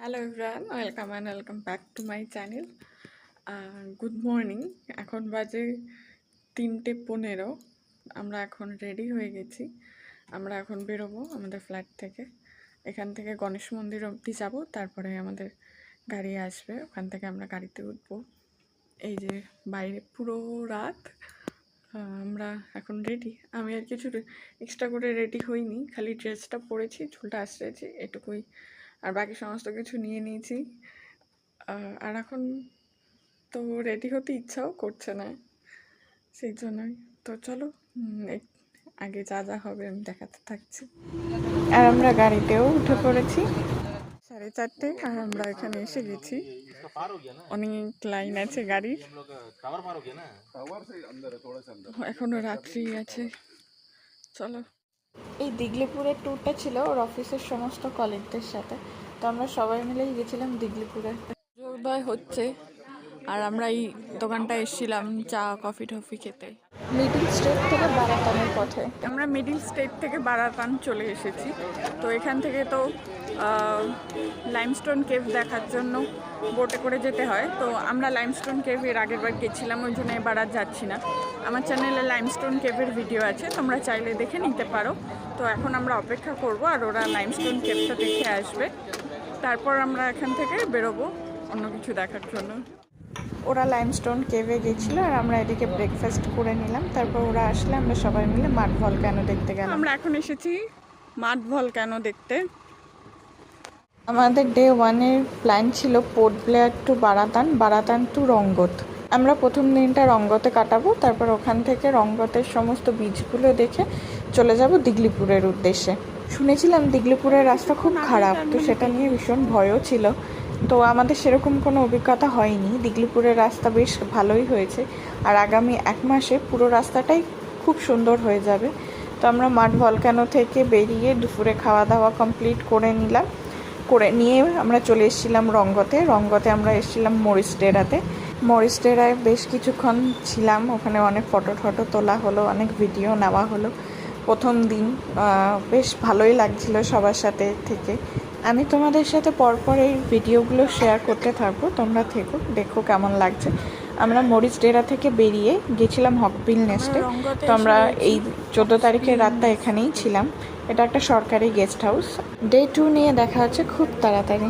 Hello everyone, welcome back to my channel. Good morning. এখন বাজে 3:15। আমরা এখন রেডি হয়ে গেছি। আমরা এখন বেরোবো আমাদের ফ্ল্যাট থেকে। এখান থেকে গণেশ মন্দির অবধি যাবো, তারপরে আমাদের গাড়ি আসবে, ওখান থেকে আমরা গাড়িতে উঠবো। এই যে বাইরে পুরো রাত, আমরা এখন রেডি। আমি আর কিছু এক্সট্রা করে রেডি হইনি, খালি ড্রেসটা পরেছি, চুলটা আঁচড়েছি, এটুকুই। আর বাকি সমস্ত কিছু নিয়ে নিয়েছি। আর এখন তো রেডি হতে ইচ্ছাও করছে না, সেই জন্যই। তো চলো, আগে যা যা হবে আমি দেখাতে থাকছি। আর আমরা গাড়িতেও উঠে পড়েছি 4:30, আর আমরা এখানে এসে গেছি। অনেক লাইন আছে গাড়ির, এখনো রাত্রি আছে। চলো। এই দিগলিপুরের ট্যুরটা ছিল ওর অফিসের সমস্ত কলিগদের সাথে, তো আমরা সবাই মিলেই গেছিলাম দিগলিপুরে। সূর্যোদয় হচ্ছে, আর আমরা এই দোকানটা এসেছিলাম চা কফি টফি খেতে। মিডিল স্টেট থেকে বারাতানের পথে আমরা মিডিল স্টেট থেকে বারাতান চলে এসেছি। তো এখান থেকে তো লাইমস্টোন কেভ দেখার জন্য বোটে করে যেতে হয়। তো আমরা লাইমস্টোন কেভ এর আগের বার গেছিলাম, ওই জন্য এবার আর যাচ্ছি না। আমার চ্যানেলে লাইমস্টোন কেভের ভিডিও আছে, তোমরা চাইলে দেখে নিতে পারো। তো এখন আমরা অপেক্ষা করব, আর ওরা লাইমস্টোন কেভটা দেখে আসবে, তারপর আমরা এখান থেকে বেরোবো অন্য কিছু দেখার জন্য। ওরা লাইমস্টোন কেভে গেছিলো, আর আমরা এদিকে ব্রেকফাস্ট করে নিলাম। তারপর ওরা আসলে আমরা সবাই মিলে মাড ভলক্যানো দেখতে গেলাম। আমরা এখন এসেছি মাড ভলক্যানো দেখতে। আমাদের ডে 1-এর প্ল্যান ছিল পোর্ট ব্লেয়ার টু বারাতান, বারাতান টু রঙ্গত। আমরা প্রথম দিনটা রঙ্গতে কাটাবো, তারপর ওখান থেকে রঙ্গতের সমস্ত বিচগুলো দেখে চলে যাব দিগলিপুরের উদ্দেশ্যে। শুনেছিলাম দিগলিপুরের রাস্তা খুব খারাপ, তো সেটা নিয়ে ভীষণ ভয়ও ছিল। তো আমাদের সেরকম কোনো অভিজ্ঞতা হয়নি, দিগলিপুরের রাস্তা বেশ ভালোই হয়েছে। আর আগামী 1 মাসে পুরো রাস্তাটাই খুব সুন্দর হয়ে যাবে। তো আমরা মাড ভলক্যানো থেকে বেরিয়ে দুপুরে খাওয়া দাওয়া কমপ্লিট করে নিয়ে আমরা চলে এসেছিলাম রঙ্গতে। রঙ্গতে আমরা এসেছিলাম মরিস ডেরাতে। মরিস ডেরায় বেশ কিছুক্ষণ ছিলাম, ওখানে অনেক ফটো তোলা হলো, অনেক ভিডিও নেওয়া হলো। প্রথম দিন বেশ ভালোই লাগছিল সবার সাথে থেকে। আমি তোমাদের সাথে পরপর এই ভিডিওগুলো শেয়ার করতে থাকবো, তোমরা দেখো কেমন লাগছে। আমরা মরিস ডেরা থেকে বেরিয়ে গেছিলাম হকবিল নেস্টে। তো আমরা এই 14 তারিখের রাতটা এখানেই ছিলাম। এটা একটা সরকারি গেস্ট হাউস। ডে 2 নিয়ে দেখা হচ্ছে খুব তাড়াতাড়ি।